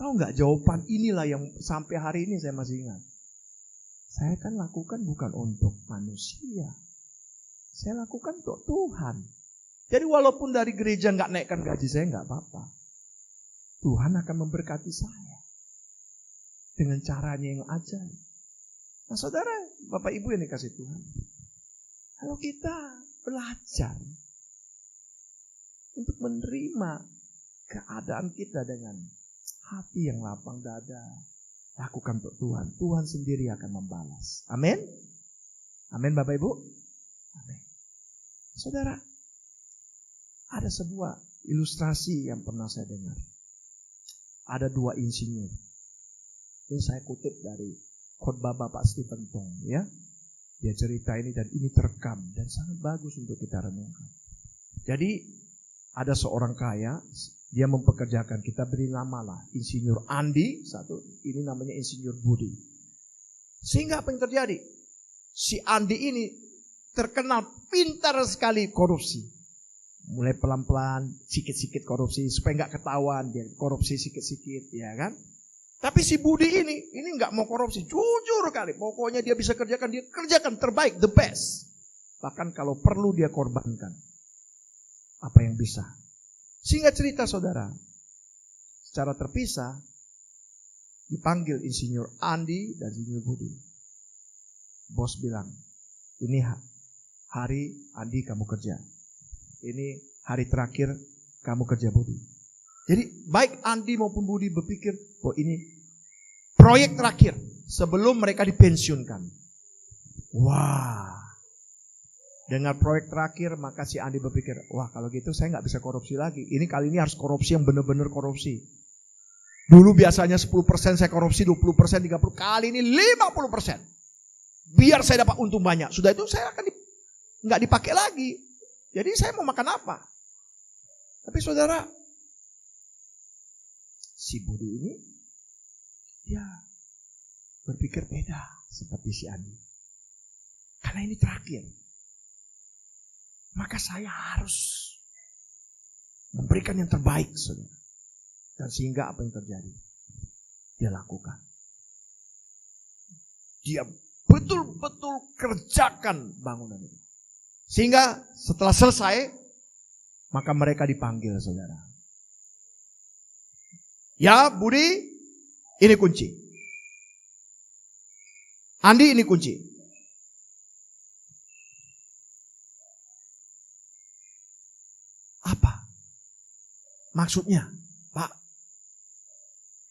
Tahu nggak jawaban inilah yang sampai hari ini saya masih ingat. Saya kan lakukan bukan untuk manusia. Saya lakukan untuk Tuhan. Jadi walaupun dari gereja nggak naikkan gaji saya nggak apa-apa. Tuhan akan memberkati saya. Dengan caranya yang ajaib. Nah saudara, Bapak Ibu yang dikasih Tuhan. Kalau kita belajar untuk menerima keadaan kita dengan hati yang lapang dada, lakukan untuk Tuhan. Tuhan sendiri akan membalas. Amin. Amin Bapak Ibu. Amin. Saudara, ada sebuah ilustrasi yang pernah saya dengar. Ada dua insinyur. Ini saya kutip dari khotbah Bapak Stephen Tong ya. Dia cerita ini dan ini terekam dan sangat bagus untuk kita renungkan. Jadi ada seorang kaya, dia mempekerjakan, kita beri nama lah, Insinyur Andi, satu, ini namanya Insinyur Budi. Sehingga apa yang terjadi? Si Andi ini terkenal pintar sekali korupsi. Mulai pelan-pelan, sikit-sikit korupsi, supaya nggak ketahuan, dia korupsi sikit-sikit, ya kan? Tapi si Budi ini nggak mau korupsi, jujur kali. Pokoknya dia bisa kerjakan, dia kerjakan terbaik, the best. Bahkan kalau perlu dia korbankan apa yang bisa. Sehingga cerita saudara, secara terpisah dipanggil Insinyur Andi dan Insinyur Budi. Bos bilang, ini hari Andi kamu kerja. Ini hari terakhir kamu kerja Budi. Jadi baik Andi maupun Budi berpikir, oh ini proyek terakhir sebelum mereka dipensiunkan. Wah. Dengan proyek terakhir maka si Andi berpikir, wah kalau gitu saya nggak bisa korupsi lagi. Ini kali ini harus korupsi yang benar-benar korupsi. Dulu biasanya 10% saya korupsi, 20%, 30%. Kali ini 50%. Biar saya dapat untung banyak. Sudah itu saya akan nggak dipakai lagi. Jadi saya mau makan apa? Tapi saudara, si Budi ini dia berpikir beda seperti si Andi. Karena ini terakhir. Maka saya harus memberikan yang terbaik, saudara. Dan sehingga apa yang terjadi? Dia lakukan. Dia betul-betul kerjakan bangunan itu. Sehingga setelah selesai, maka mereka dipanggil, saudara. Ya, Budi, ini kunci. Andi, ini kunci. Apa? Maksudnya, Pak,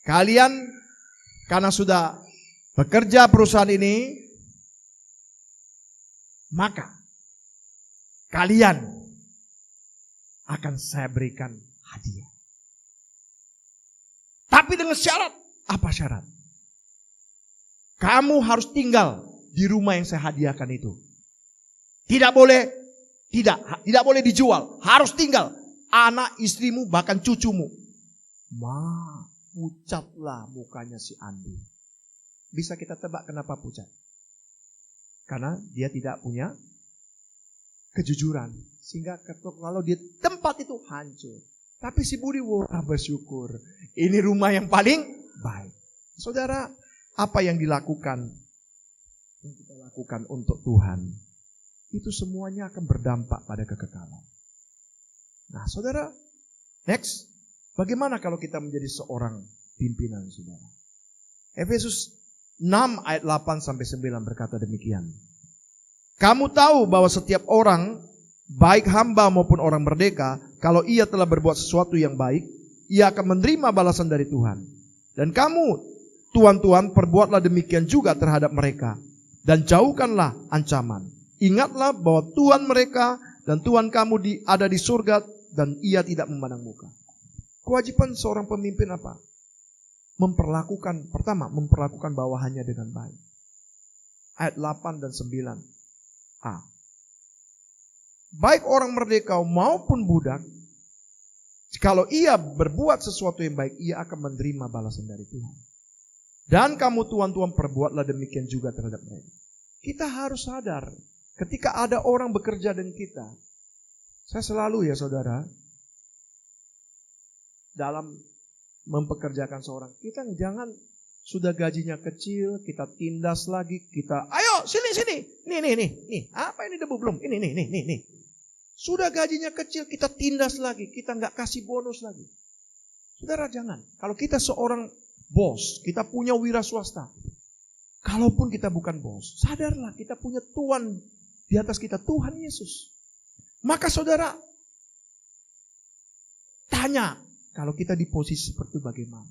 kalian karena sudah bekerja perusahaan ini, maka kalian akan saya berikan hadiah. Tapi dengan syarat. Apa syarat? Kamu harus tinggal di rumah yang saya hadiahkan itu. Tidak boleh dijual. Harus tinggal. Anak, istrimu, bahkan cucumu. Pucatlah mukanya si Andi. Bisa kita tebak kenapa pucat? Karena dia tidak punya kejujuran. Sehingga kalau di tempat itu hancur. Tapi si Budi bersyukur. Ini rumah yang paling baik. Saudara, apa yang dilakukan? Yang kita lakukan untuk Tuhan. itu semuanya akan berdampak pada kekekalan. Nah, saudara, next, bagaimana kalau kita menjadi seorang pimpinan, saudara? Efesus 6 ayat 8 sampai 9 berkata demikian. Kamu tahu bahwa setiap orang, baik hamba maupun orang merdeka, kalau ia telah berbuat sesuatu yang baik, ia akan menerima balasan dari Tuhan. Dan kamu, tuan-tuan, perbuatlah demikian juga terhadap mereka. Dan jauhkanlah ancaman. Ingatlah bahwa Tuhan mereka dan Tuhan kamu ada di surga dan ia tidak memandang muka. Kewajiban seorang pemimpin apa? Memperlakukan bawahannya dengan baik. Ayat 8 dan 9. Baik orang merdeka maupun budak, kalau ia berbuat sesuatu yang baik, ia akan menerima balasan dari Tuhan. Dan kamu tuan-tuan perbuatlah demikian juga terhadap mereka. Kita harus sadar, ketika ada orang bekerja dengan kita, saya selalu ya saudara, dalam mempekerjakan seorang, kita jangan sudah gajinya kecil, kita tindas lagi, kita, ayo sini, nih, apa ini debu belum, ini. Sudah gajinya kecil, kita tindas lagi, kita nggak kasih bonus lagi. Saudara jangan, kalau kita seorang bos, kita punya wira swasta, kalaupun kita bukan bos, sadarlah kita punya Tuhan di atas kita, Tuhan Yesus. Maka saudara, tanya, kalau kita di posisi seperti bagaimana?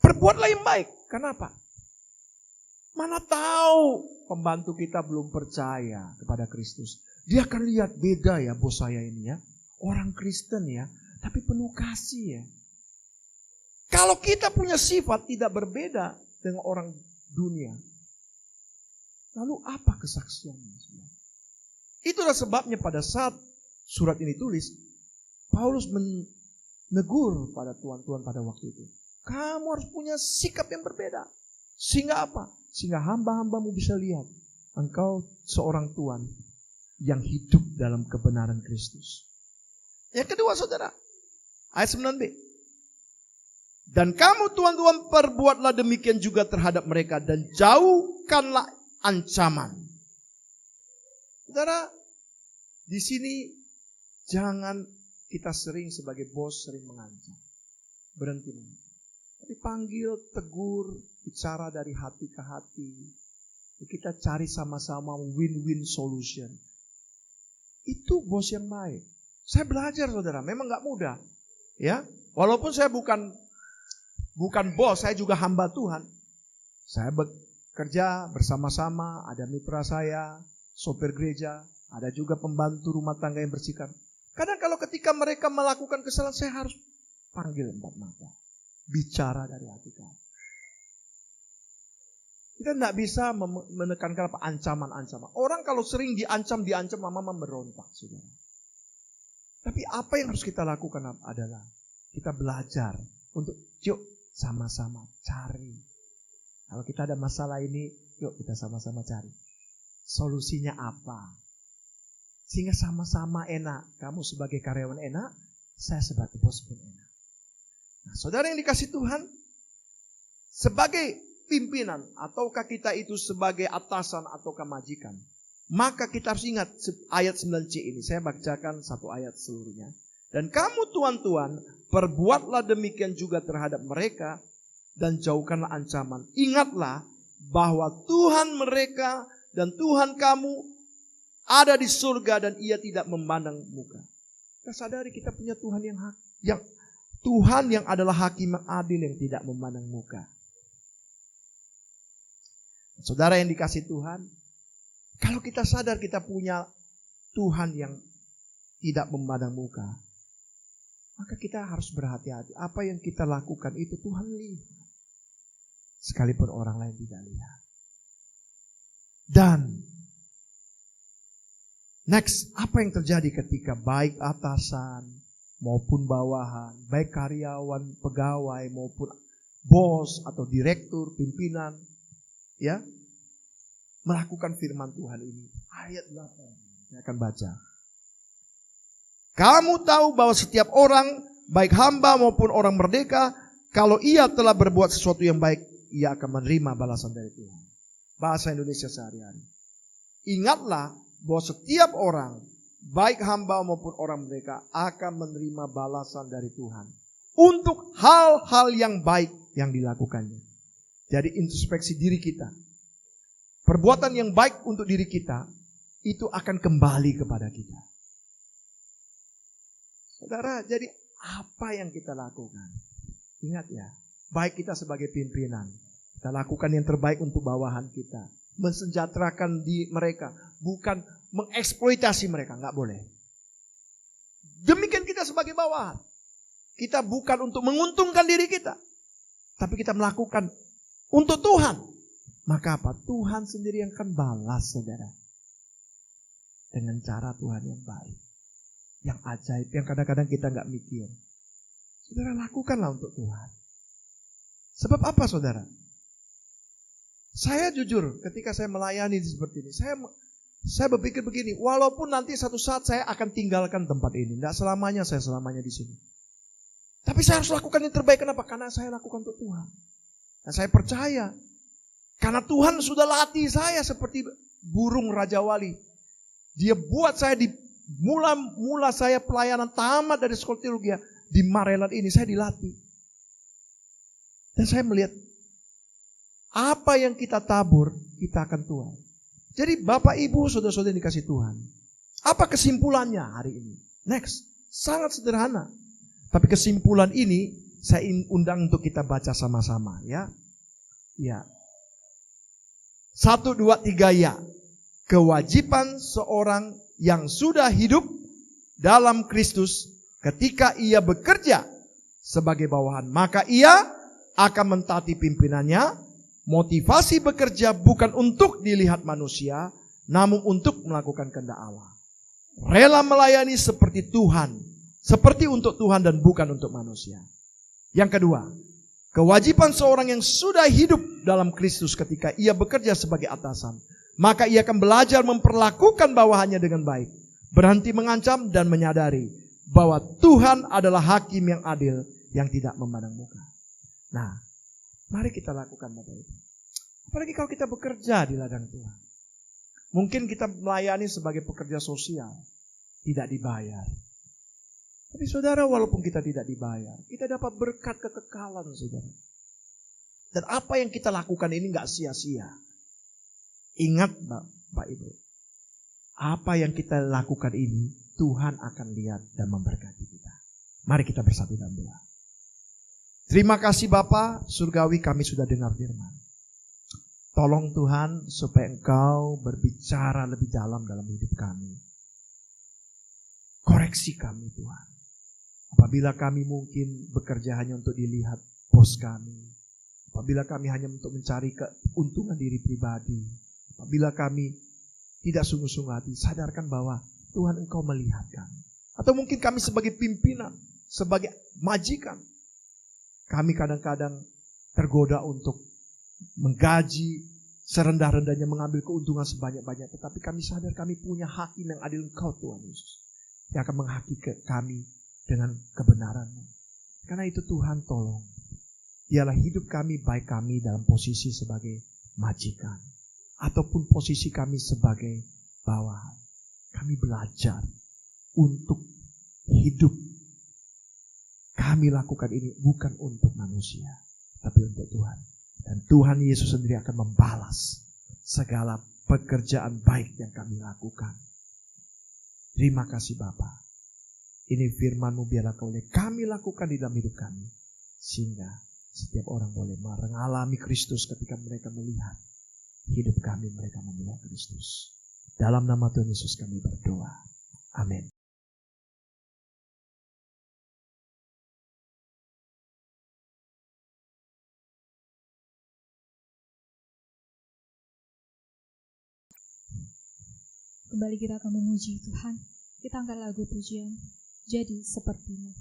Perbuatlah yang baik. Kenapa? Mana tahu pembantu kita belum percaya kepada Kristus. Dia akan lihat beda ya bos saya ini ya. Orang Kristen ya, tapi penuh kasih ya. Kalau kita punya sifat tidak berbeda dengan orang dunia, lalu apa kesaksiannya? Itulah sebabnya pada saat surat ini tulis, Paulus menegur pada tuan-tuan pada waktu itu. Kamu harus punya sikap yang berbeda. Sehingga apa? Sehingga hamba-hambamu bisa lihat engkau seorang tuan yang hidup dalam kebenaran Kristus. Yang kedua saudara, ayat 9b. Dan kamu tuan-tuan perbuatlah demikian juga terhadap mereka dan jauhkanlah ancaman. Saudara, di sini jangan kita sering sebagai bos sering mengancam. Berhenti mengancam. Tapi panggil, tegur, bicara dari hati ke hati. Kita cari sama-sama win-win solution. Itu bos yang baik. Saya belajar saudara, memang gak mudah. Ya, walaupun saya bukan bos, saya juga hamba Tuhan. Saya bekerja bersama-sama, ada mitra saya, sopir gereja, ada juga pembantu rumah tangga yang bersihkan. Kadang kalau ketika mereka melakukan kesalahan, saya harus panggil empat mata. Bicara dari hati kami. Kita tidak bisa menekankan apa ancaman-ancaman. Orang kalau sering diancam mama berontak, saudara. Tapi apa yang harus kita lakukan adalah kita belajar untuk yuk sama-sama cari. Kalau kita ada masalah ini, yuk kita sama-sama cari. Solusinya apa? Sehingga sama-sama enak. Kamu sebagai karyawan enak, saya sebagai bos pun enak. Nah, saudara yang dikasih Tuhan, sebagai pimpinan ataukah kita itu sebagai atasan ataukah majikan, maka kita harus ingat ayat 9c ini. Saya bacakan satu ayat seluruhnya. Dan kamu tuan-tuan, perbuatlah demikian juga terhadap mereka dan jauhkanlah ancaman. Ingatlah bahwa Tuhan mereka dan Tuhan kamu ada di surga dan ia tidak memandang muka. Kita sadari kita punya Tuhan Tuhan yang adalah hakim yang adil yang tidak memandang muka. Saudara yang dikasih Tuhan, kalau kita sadar kita punya Tuhan yang tidak memandang muka, maka kita harus berhati-hati. Apa yang kita lakukan itu Tuhan lihat, sekalipun orang lain tidak lihat. Dan next, apa yang terjadi ketika baik atasan maupun bawahan, baik karyawan, pegawai maupun bos atau direktur, pimpinan, ya, melakukan firman Tuhan ini. Ayat 8, saya akan baca. Kamu tahu bahwa setiap orang, baik hamba maupun orang merdeka, kalau ia telah berbuat sesuatu yang baik, ia akan menerima balasan dari Tuhan. Bahasa Indonesia sehari-hari. Ingatlah bahwa setiap orang, baik hamba maupun orang mereka, akan menerima balasan dari Tuhan untuk hal-hal yang baik yang dilakukannya. Jadi introspeksi diri kita. Perbuatan yang baik untuk diri kita itu akan kembali kepada kita. Saudara, jadi apa yang kita lakukan? Ingat ya, baik kita sebagai pimpinan, kita lakukan yang terbaik untuk bawahan kita. Mensejahterakan di mereka, bukan mengeksploitasi mereka, nggak boleh. Demikian kita sebagai bawahan. Kita bukan untuk menguntungkan diri kita, tapi kita melakukan untuk Tuhan. Maka apa? Tuhan sendiri yang akan balas, saudara. Dengan cara Tuhan yang baik, yang ajaib, yang kadang-kadang kita nggak mikir. Saudara, lakukanlah untuk Tuhan. Sebab apa, saudara? Saya jujur, ketika saya melayani seperti ini, saya berpikir begini, walaupun nanti satu saat saya akan tinggalkan tempat ini, tidak selamanya saya selamanya di sini. Tapi saya harus lakukan yang terbaik. Kenapa? Karena saya lakukan untuk Tuhan. Dan saya percaya, karena Tuhan sudah latih saya seperti burung Raja Wali. Dia buat saya di mula saya pelayanan tamat dari sekolah teologi di Maryland ini, saya dilatih. Dan saya melihat apa yang kita tabur, kita akan tuai. Jadi Bapak Ibu, saudara-saudara yang dikasih Tuhan, apa kesimpulannya hari ini? Next, sangat sederhana. Tapi kesimpulan ini saya undang untuk kita baca sama-sama ya. Ya. 1, 2, 3 ya. Kewajiban seorang yang sudah hidup dalam Kristus ketika ia bekerja sebagai bawahan, maka ia akan mentaati pimpinannya. Motivasi bekerja bukan untuk dilihat manusia, namun untuk melakukan kehendak Allah. Rela melayani seperti Tuhan, seperti untuk Tuhan dan bukan untuk manusia. Yang kedua, kewajiban seorang yang sudah hidup dalam Kristus ketika ia bekerja sebagai atasan, maka ia akan belajar memperlakukan bawahannya dengan baik, berhenti mengancam dan menyadari bahwa Tuhan adalah hakim yang adil yang tidak memandang muka. Nah, mari kita lakukan Bapak Ibu. Apalagi kalau kita bekerja di ladang Tuhan. Mungkin kita melayani sebagai pekerja sosial, tidak dibayar. Tapi saudara, walaupun kita tidak dibayar, kita dapat berkat kekekalan, saudara. Dan apa yang kita lakukan ini gak sia-sia. Ingat Bapak Ibu, apa yang kita lakukan ini, Tuhan akan lihat dan memberkati kita. Mari kita bersatu dalam doa. Terima kasih Bapa surgawi, kami sudah dengar firman. Tolong Tuhan supaya Engkau berbicara lebih dalam hidup kami. Koreksi kami Tuhan. Apabila kami mungkin bekerja hanya untuk dilihat bos kami. Apabila kami hanya untuk mencari keuntungan diri pribadi. Apabila kami tidak sungguh-sungguh hati, sadarkan bahwa Tuhan Engkau melihat kami. Atau mungkin kami sebagai pimpinan, sebagai majikan. Kami kadang-kadang tergoda untuk menggaji serendah-rendahnya, mengambil keuntungan sebanyak-banyak. Tetapi kami sadar kami punya hakim yang adil, Engkau Tuhan Yesus, yang akan menghakimi kami dengan kebenaran-Mu. Karena itu Tuhan tolong, biarlah hidup kami, baik kami dalam posisi sebagai majikan, ataupun posisi kami sebagai bawahan. Kami belajar untuk hidup. Kami lakukan ini bukan untuk manusia, tapi untuk Tuhan. Dan Tuhan Yesus sendiri akan membalas segala pekerjaan baik yang kami lakukan. Terima kasih Bapa. Ini firman-Mu biarlah boleh kami lakukan di dalam hidup kami. Sehingga setiap orang boleh mengalami Kristus ketika mereka melihat hidup kami, mereka memilih Kristus. Dalam nama Tuhan Yesus kami berdoa. Amin. Kembali kita akan memuji Tuhan. Kita angkat lagu pujian, Jadi Seperti-Mu.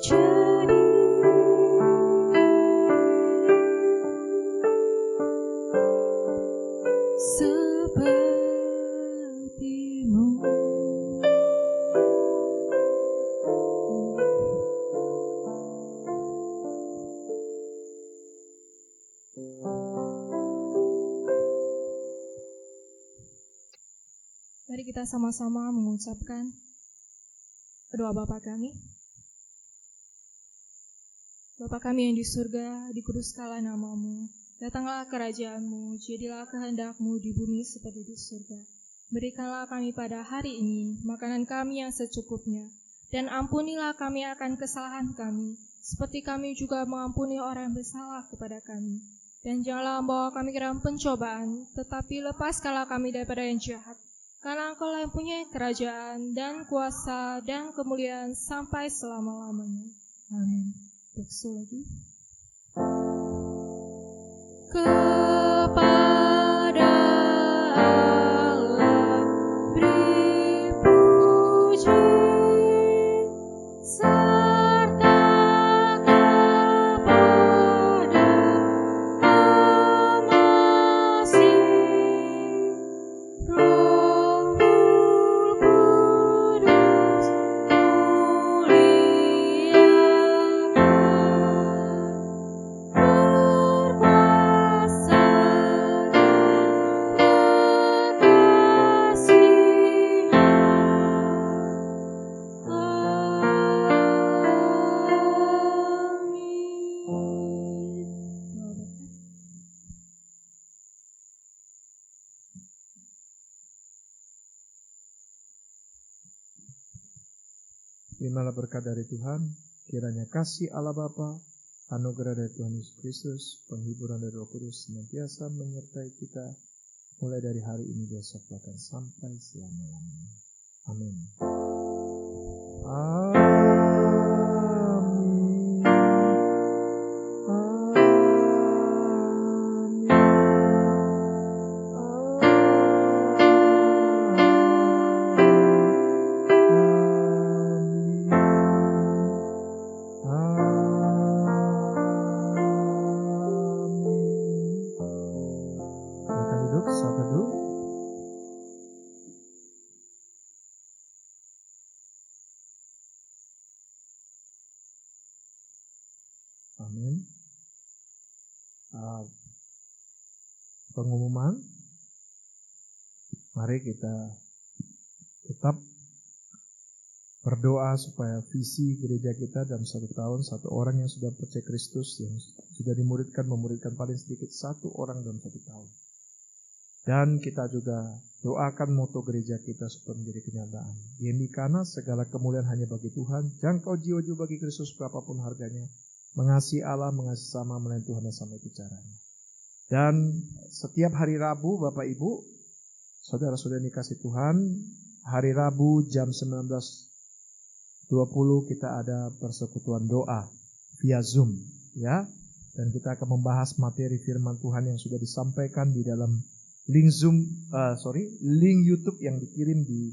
Mari kita sama-sama mengucapkan doa Bapa kami. Bapa kami yang di surga, dikuduskanlah nama-Mu. Datanglah kerajaan-Mu, jadilah kehendak-Mu di bumi seperti di surga. Berikanlah kami pada hari ini makanan kami yang secukupnya, dan ampunilah kami akan kesalahan kami, seperti kami juga mengampuni orang yang bersalah kepada kami. Dan janganlah membawa kami ke dalam pencobaan, tetapi lepaskanlah kami daripada yang jahat. Karena Engkau yang punya kerajaan dan kuasa dan kemuliaan sampai selama-lamanya. Amin. Tekstu lagi. Kepada Allah beri puji serta kepada Al-Masih Roh Kudus muliakan berkuasa Terimalah berkat dari Tuhan, kiranya kasih Allah Bapa, anugerah dari Tuhan Yesus Kristus, penghiburan dari Roh Kudus senantiasa menyertai kita mulai dari hari ini besok bahkan sampai selama-lamanya. Amin. Amin. Silakan duduk, sahabat dulu. Amin. Pengumuman. Mari kita tetap berdoa supaya visi gereja kita dalam 1 tahun, 1 orang yang sudah percaya Kristus, yang sudah dimuridkan, memuridkan paling sedikit 1 orang dalam 1 tahun. Dan kita juga doakan moto gereja kita supaya menjadi kenyataan. Karena segala kemuliaan hanya bagi Tuhan, jangkau jiwa-jiwa bagi Kristus berapapun harganya, mengasihi Allah, mengasihi sama, melayani Tuhan dan sama itu caranya. Dan setiap hari Rabu, Bapak Ibu, saudara-saudara dikasih Tuhan, hari Rabu jam 19.20 kita ada persekutuan doa via Zoom, ya. Dan kita akan membahas materi firman Tuhan yang sudah disampaikan di dalam link link YouTube yang dikirim di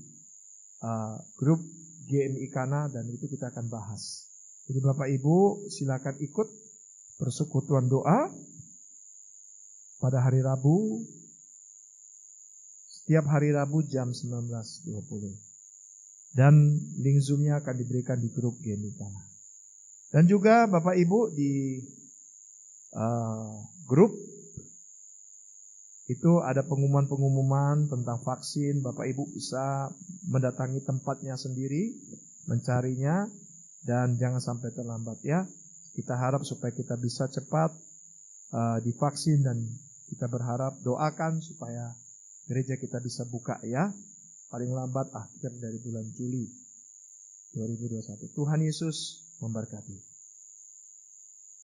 grup GMI Kana, dan itu kita akan bahas. Jadi Bapak Ibu silakan ikut persekutuan doa pada hari Rabu, setiap hari Rabu jam 19.20. Dan link Zoom-nya akan diberikan di grup GMI Kana. Dan juga Bapak Ibu di grup itu ada pengumuman-pengumuman tentang vaksin. Bapak Ibu bisa mendatangi tempatnya sendiri, mencarinya, dan jangan sampai terlambat ya. Kita harap supaya kita bisa cepat divaksin, dan kita berharap doakan supaya gereja kita bisa buka ya. Paling lambat akhir dari bulan Juli 2021. Tuhan Yesus memberkati.